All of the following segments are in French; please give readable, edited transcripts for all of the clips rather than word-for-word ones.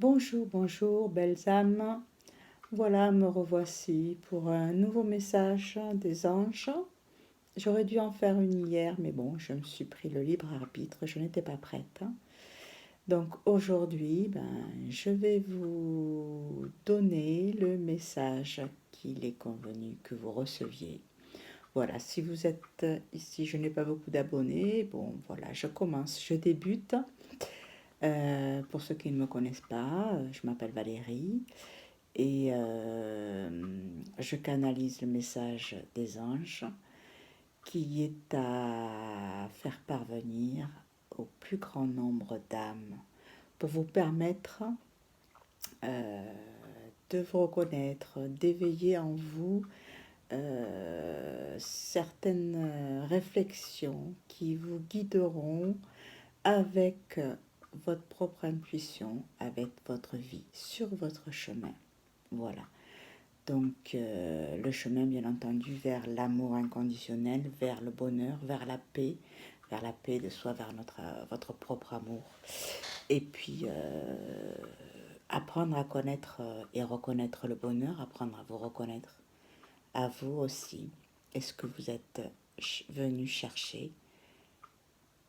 Bonjour, bonjour, belles âmes. Voilà, me revoici pour un nouveau message des anges. J'aurais dû en faire une hier, mais bon, je me suis pris le libre arbitre, je n'étais pas prête. Donc aujourd'hui, je vais vous donner le message qu'il est convenu que vous receviez. Voilà, si vous êtes ici, je n'ai pas beaucoup d'abonnés. Bon, voilà, je commence, je débute. Pour ceux qui ne me connaissent pas, je m'appelle Valérie. Et je canalise le message des anges qui est à faire parvenir au plus grand nombre d'âmes pour vous permettre euh, de vous reconnaître, d'éveiller en vous certaines réflexions qui vous guideront avec votre propre intuition, avec votre vie, sur votre chemin. Voilà. Donc le chemin, bien entendu, vers l'amour inconditionnel, vers le bonheur, vers la paix de soi, vers votre propre amour. Et puis apprendre à connaître et reconnaître le bonheur, apprendre à vous reconnaître à vous aussi. Est-ce que vous êtes venu chercher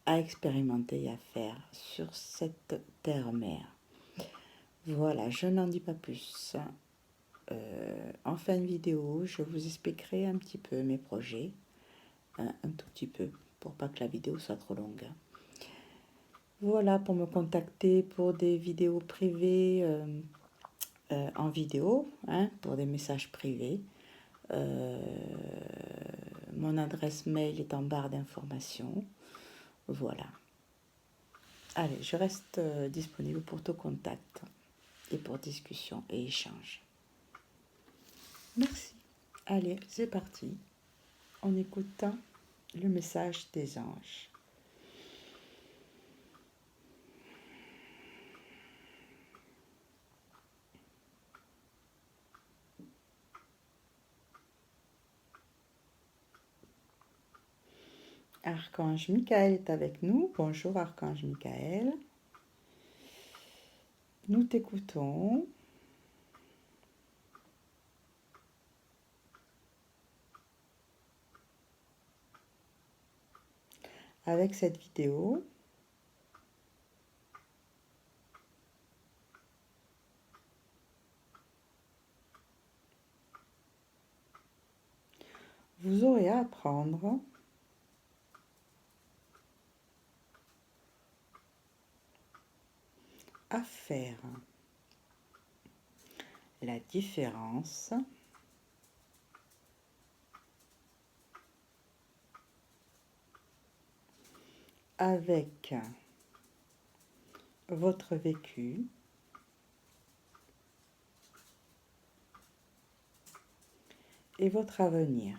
à expérimenter et à faire sur cette terre-mère. Voilà, je n'en dis pas plus. En fin de vidéo, je vous expliquerai un petit peu mes projets, un tout petit peu, pour pas que la vidéo soit trop longue. Voilà, pour me contacter pour des vidéos privées en vidéo, pour des messages privés. Mon adresse mail est en barre d'informations. Voilà. Allez, je reste disponible pour tout contact et pour discussion et échange. Merci. Allez, c'est parti. On écoute le message des anges. Archange Michael est avec nous. Bonjour Archange Michael. Nous t'écoutons. Avec cette vidéo, vous aurez à apprendre à faire la différence avec votre vécu et votre avenir.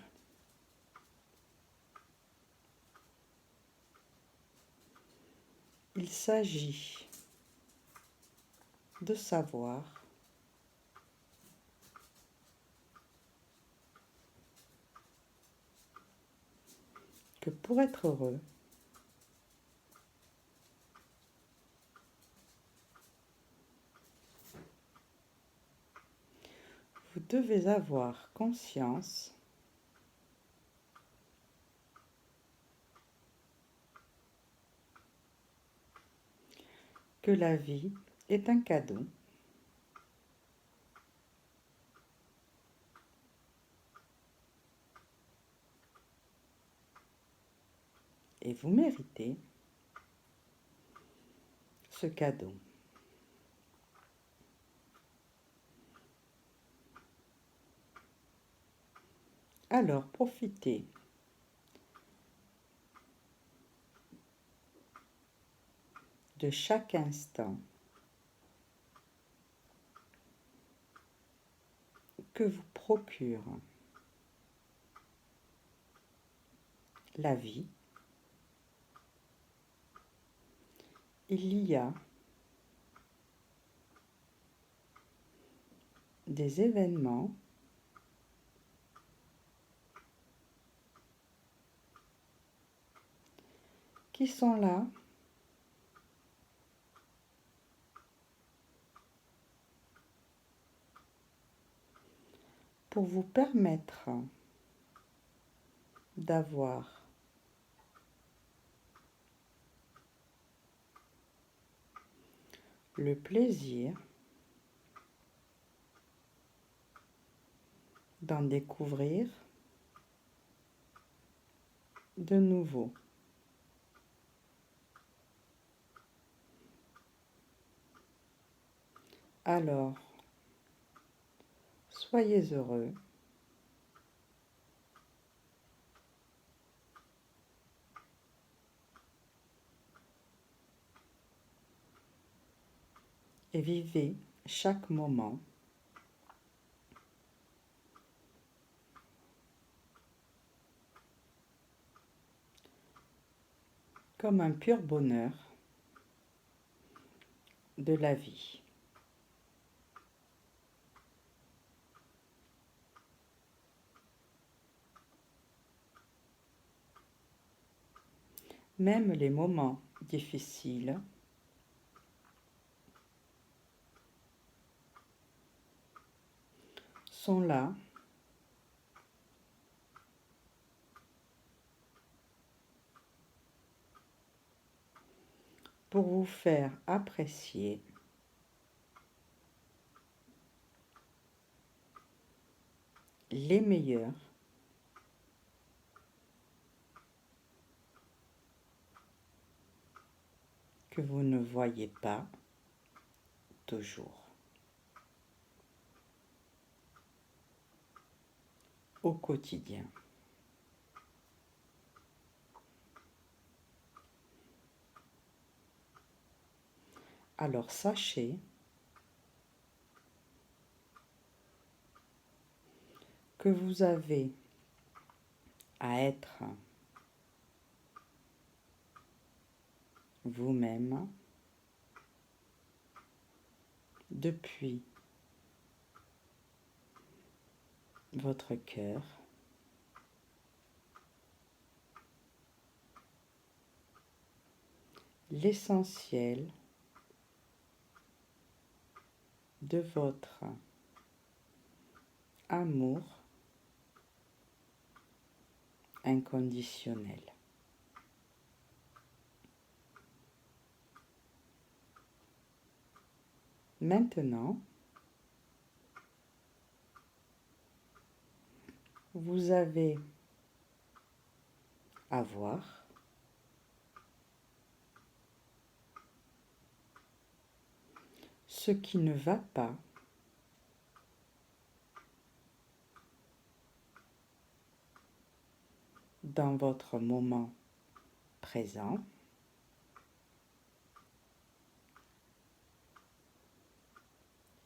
Il s'agit de savoir que pour être heureux, vous devez avoir conscience que la vie est un cadeau et vous méritez ce cadeau. Alors profitez de chaque instant que vous procure la vie. Il y a des événements qui sont là pour vous permettre d'avoir le plaisir d'en découvrir de nouveau. Alors, soyez heureux. Et vivez chaque moment comme un pur bonheur de la vie. Même les moments difficiles sont là pour vous faire apprécier les meilleurs que vous ne voyez pas toujours au quotidien. Alors sachez que vous avez à être vous-même depuis votre cœur l'essentiel de votre amour inconditionnel. Maintenant, vous avez à voir ce qui ne va pas dans votre moment présent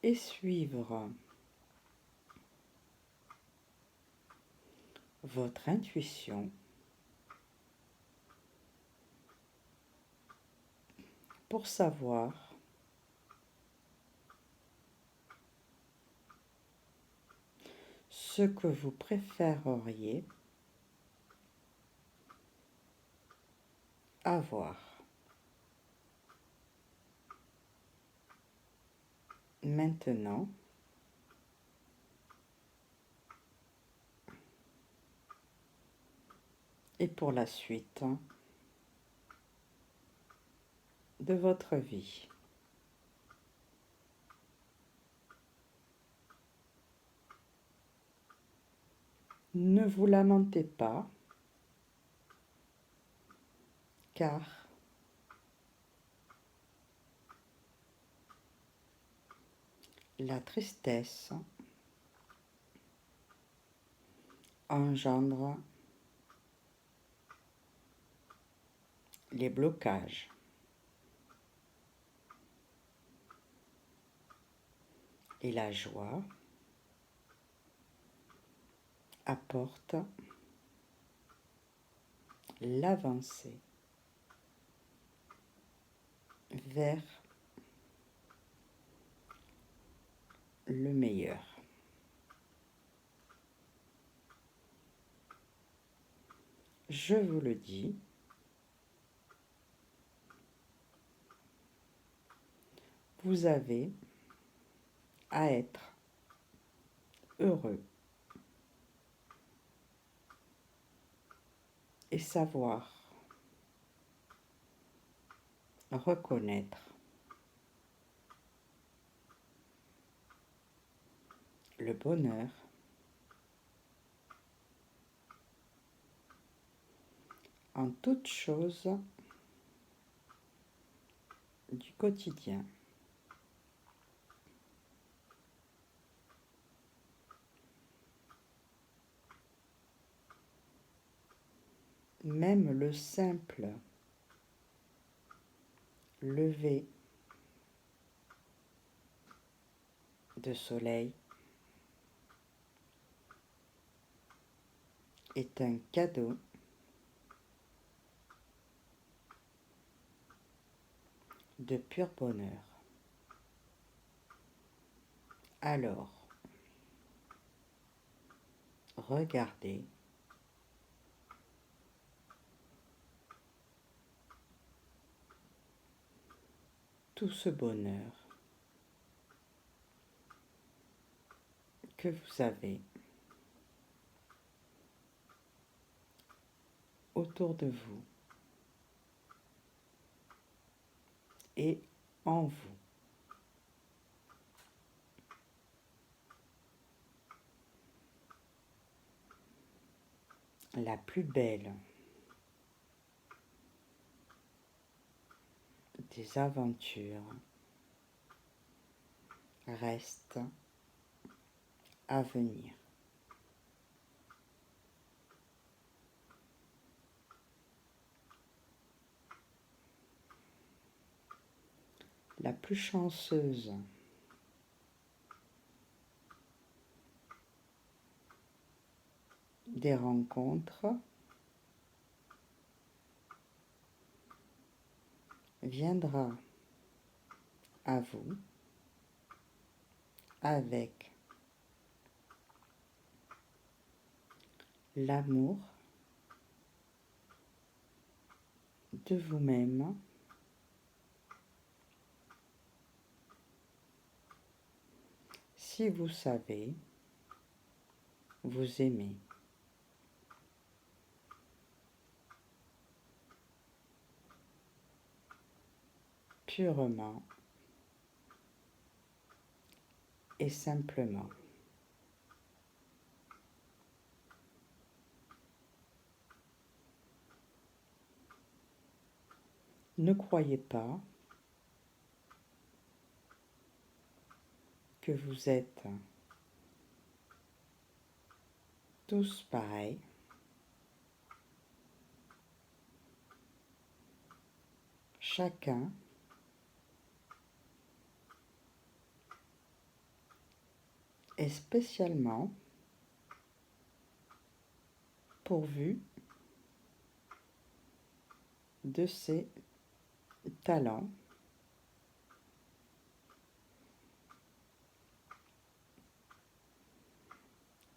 et suivre votre intuition pour savoir ce que vous préféreriez avoir. Maintenant, et pour la suite de votre vie. Ne vous lamentez pas, car la tristesse engendre les blocages. Et la joie apporte l'avancée vers le meilleur. Je vous le dis, vous avez à être heureux et savoir reconnaître le bonheur en toute chose du quotidien. Même le simple lever de soleil est un cadeau de pur bonheur. Alors, regardez tout ce bonheur que vous avez autour de vous et en vous. La plus belle des aventures reste à venir. La plus chanceuse des rencontres viendra à vous avec l'amour de vous-même si vous savez vous aimer. Purement et simplement. Ne croyez pas que vous êtes tous pareils. Chacun est spécialement pourvu de ses talents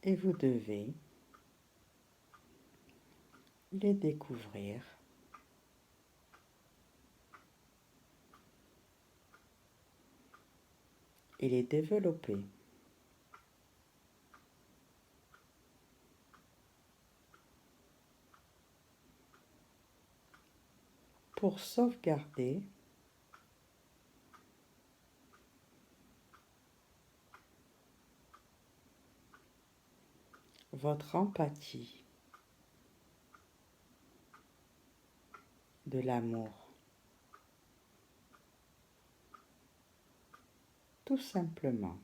et vous devez les découvrir et les développer. Pour sauvegarder votre empathie, de l'amour, tout simplement.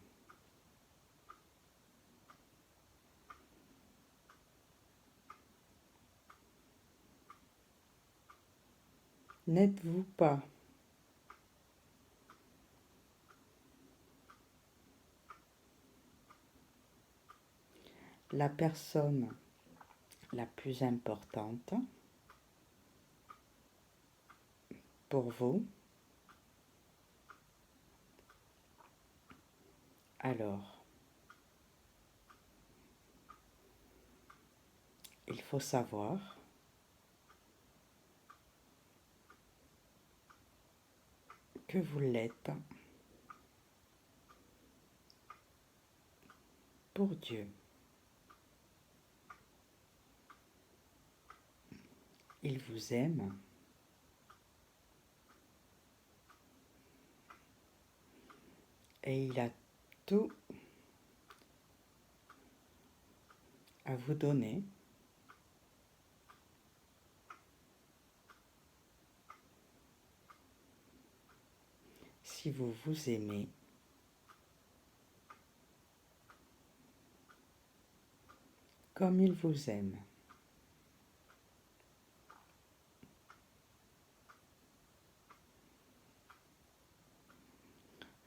N'êtes-vous pas la personne la plus importante pour vous? Alors, il faut savoir que vous l'êtes pour Dieu. Il vous aime. Et il a tout à vous donner. Si vous vous aimez, comme il vous aime.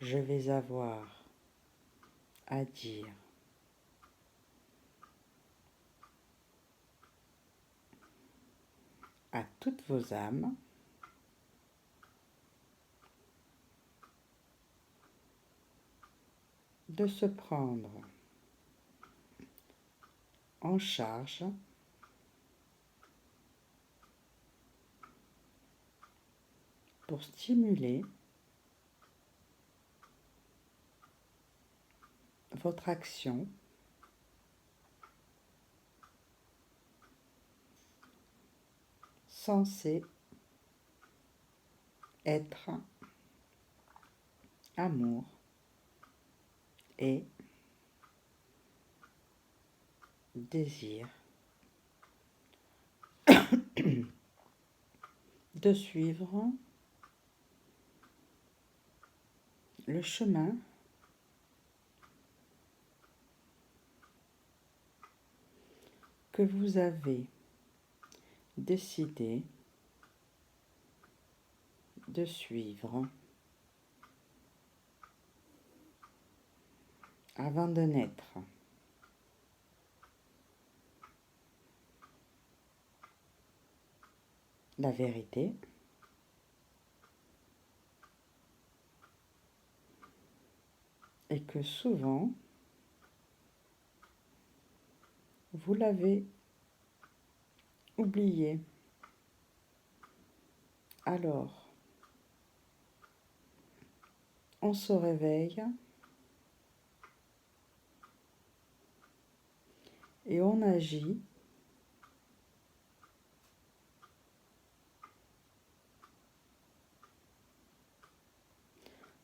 Je vais avoir à dire à toutes vos âmes de se prendre en charge pour stimuler votre action censée être amour et désir de suivre le chemin que vous avez décidé de suivre avant de naître. La vérité est que souvent, vous l'avez oublié. Alors, on se réveille et on agit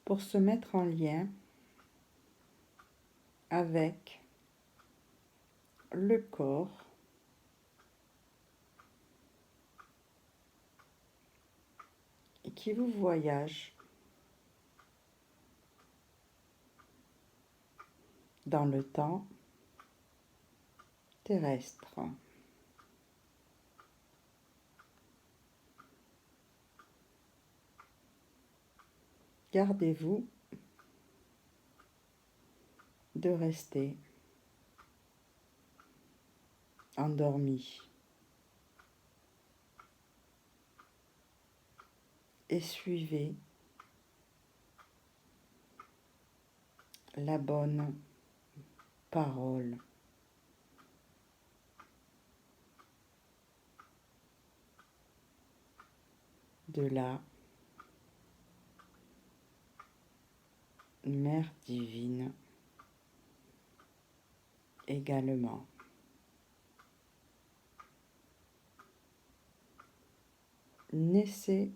pour se mettre en lien avec le corps qui vous voyage dans le temps terrestre. Gardez-vous de rester endormi et suivez la bonne parole de la Mère divine également. Naissez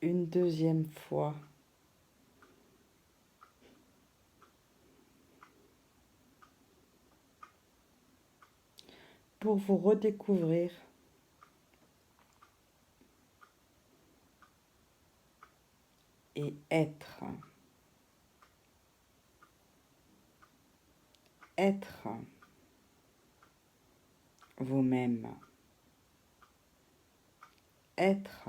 une deuxième fois pour vous redécouvrir et être vous-même, être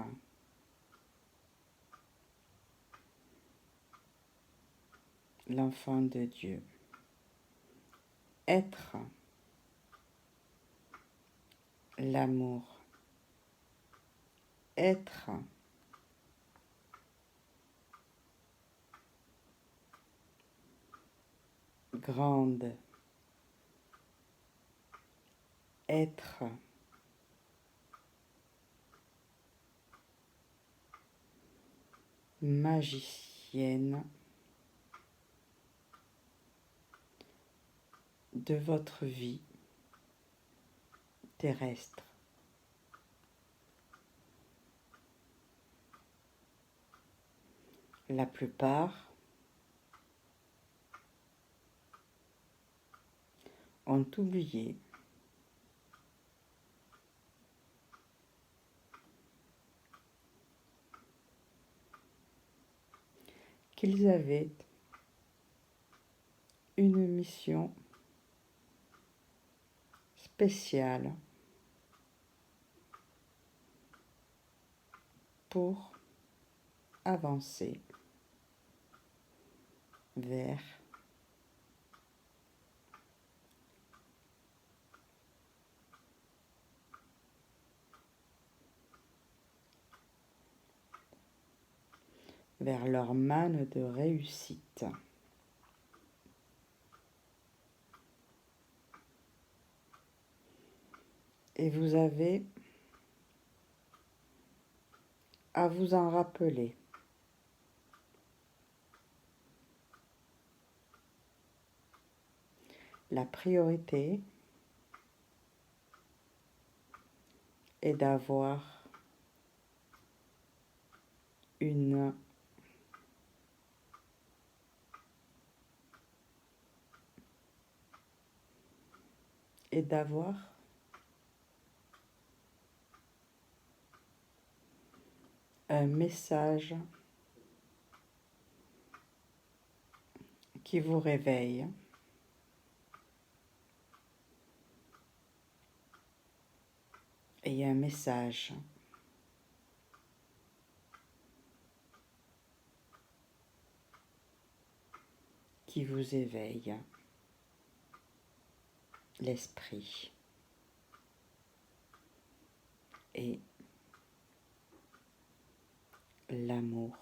l'enfant de Dieu, être l'amour, être grande, être magicienne de votre vie terrestres. La plupart ont oublié qu'ils avaient une mission spéciale pour avancer vers leur manne de réussite. Et vous avez à vous en rappeler. La priorité est d'avoir une un message qui vous réveille et un message qui vous éveille l'esprit et l'amour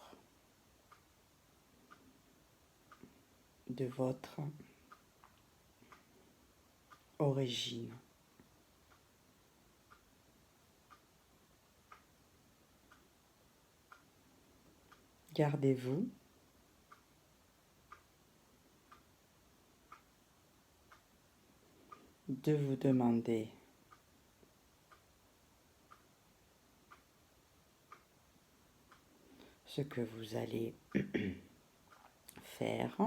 de votre origine. Gardez-vous de vous demander ce que vous allez faire,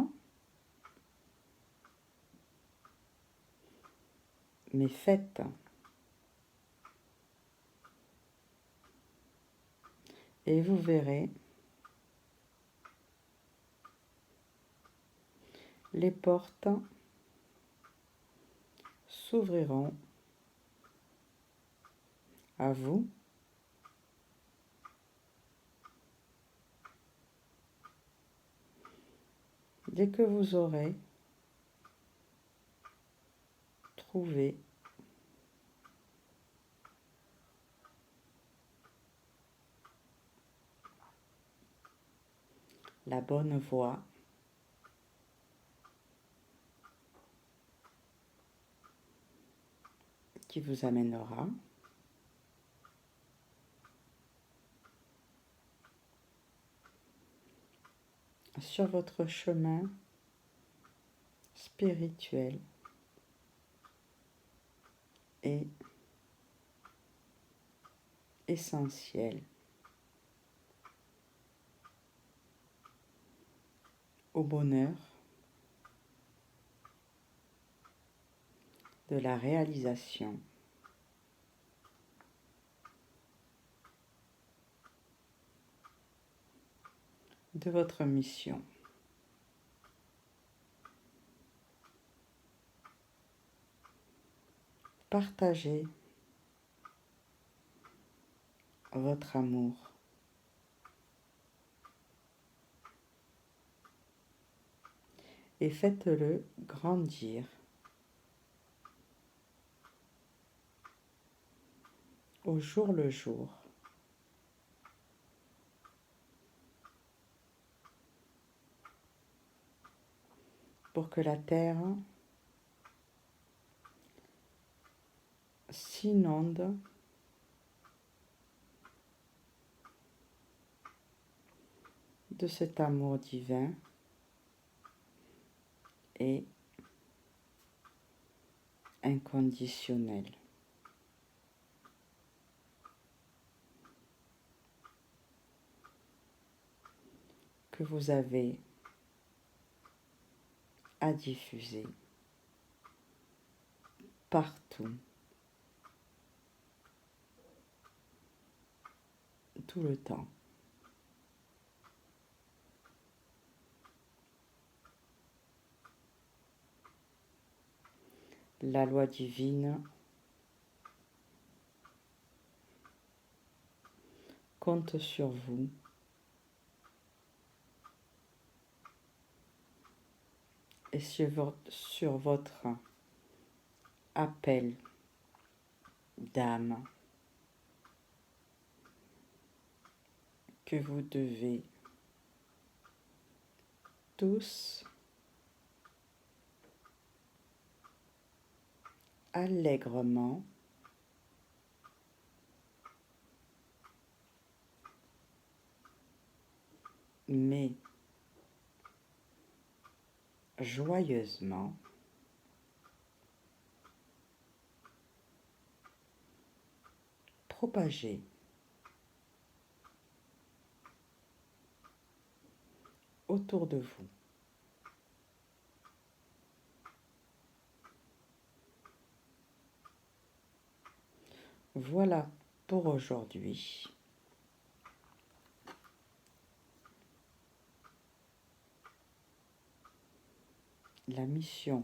mais faites. Et vous verrez les portes s'ouvriront à vous dès que vous aurez trouvé la bonne voie qui vous amènera sur votre chemin spirituel et essentiel au bonheur de la réalisation de votre mission. Partagez votre amour et faites-le grandir au jour le jour pour que la terre s'inonde de cet amour divin et inconditionnel. que vous avez à diffuser partout, tout le temps. La loi divine compte sur vous et sur votre appel d'âme que vous devez tous allègrement mais joyeusement propager autour de vous. Voilà pour aujourd'hui. La mission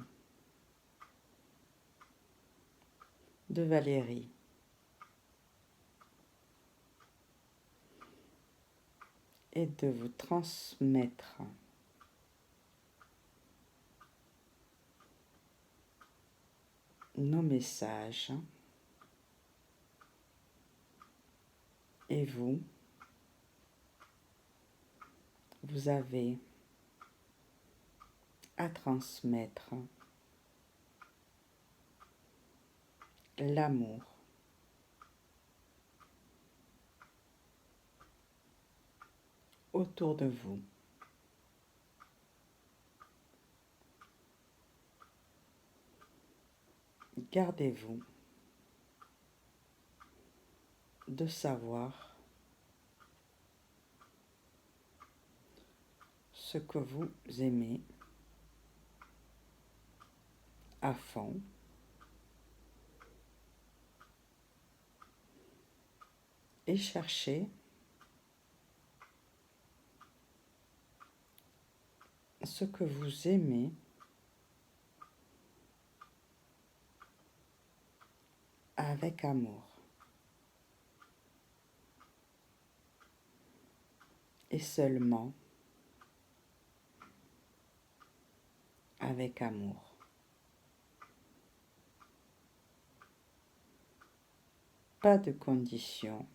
de Valérie est de vous transmettre nos messages et vous avez à transmettre l'amour autour de vous. Gardez-vous de savoir ce que vous aimez à fond et cherchez ce que vous aimez avec amour. Et seulement avec amour. Pas de conditions,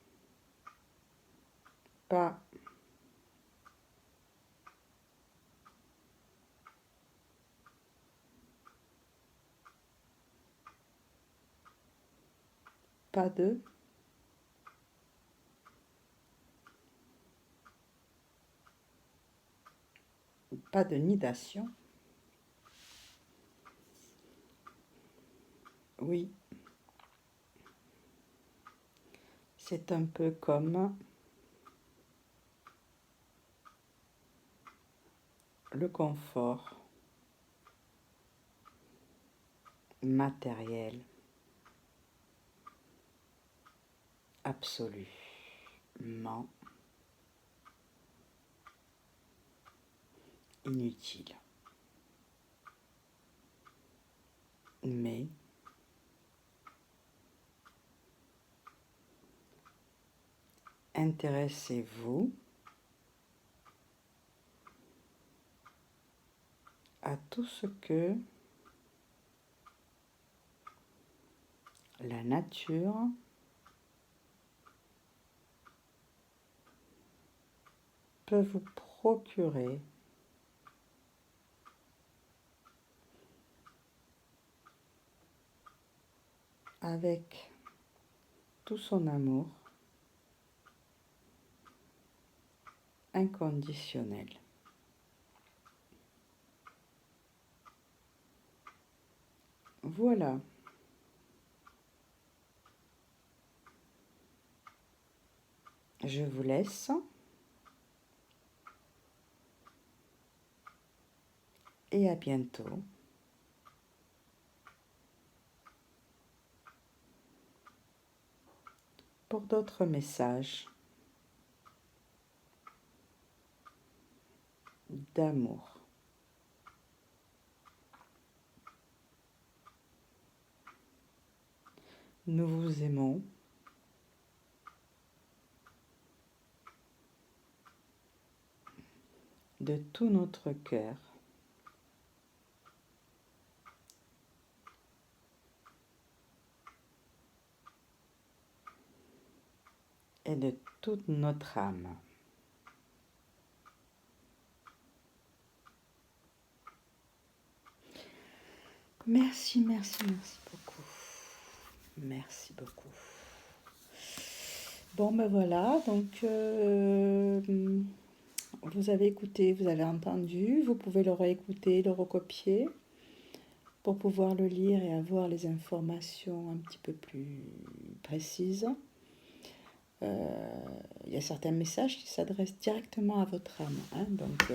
pas de nidation. Oui, c'est un peu comme le confort matériel absolument inutile. Mais intéressez-vous à tout ce que la nature peut vous procurer avec tout son amour inconditionnel. Voilà. Je vous laisse et à bientôt pour d'autres messages d'amour. Nous vous aimons. De tout notre cœur. Et de toute notre âme. Merci, merci, merci beaucoup. Merci beaucoup. Bon, ben voilà, donc vous avez écouté, vous avez entendu, vous pouvez le réécouter, le recopier pour pouvoir le lire et avoir les informations un petit peu plus précises. Il y a certains messages qui s'adressent directement à votre âme, hein, donc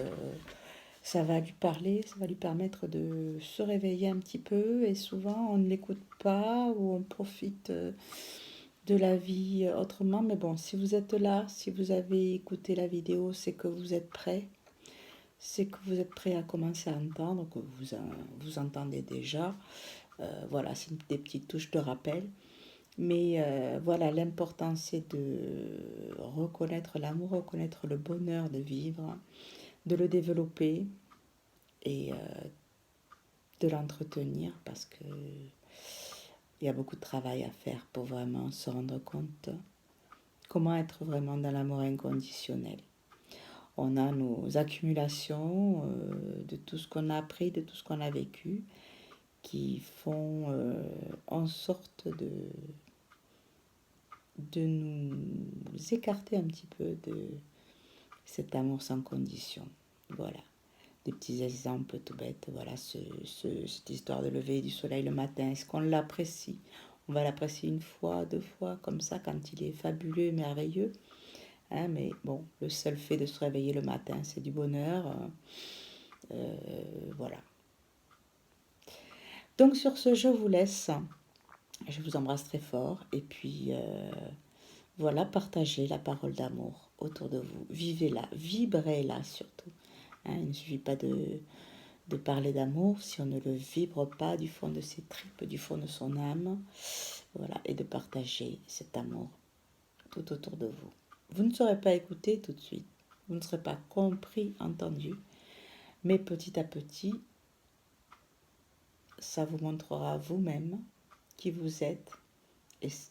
ça va lui parler, ça va lui permettre de se réveiller un petit peu, et souvent on ne l'écoute pas ou on profite de la vie autrement. Mais bon, si vous êtes là, si vous avez écouté la vidéo, c'est que vous êtes prêt. C'est que vous êtes prêt à commencer à entendre, que vous entendez déjà. Voilà, c'est des petites touches de rappel. Mais voilà, l'important c'est de reconnaître l'amour, reconnaître le bonheur de vivre, de le développer et de l'entretenir, parce que il y a beaucoup de travail à faire pour vraiment se rendre compte comment être vraiment dans l'amour inconditionnel. On a nos accumulations de tout ce qu'on a appris, de tout ce qu'on a vécu, qui font en sorte de nous écarter un petit peu de cet amour sans condition. Voilà, des petits exemples tout bêtes. Voilà, cette histoire de lever du soleil le matin, est-ce qu'on l'apprécie? On va l'apprécier une fois, deux fois, comme ça, quand il est fabuleux, merveilleux. Hein, mais bon, le seul fait de se réveiller le matin, c'est du bonheur. Voilà. Donc sur ce, je vous laisse. Je vous embrasse très fort. Et puis, voilà, partagez la parole d'amour autour de vous. Vivez-la, vibrez-la surtout. Hein, il ne suffit pas de parler d'amour si on ne le vibre pas du fond de ses tripes, du fond de son âme. Voilà, et de partager cet amour tout autour de vous. Vous ne serez pas écouté tout de suite. Vous ne serez pas compris, entendu. Mais petit à petit, ça vous montrera vous-même qui vous êtes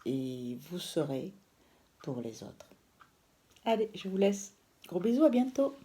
et vous serez pour les autres. Allez, je vous laisse. Gros bisous, à bientôt.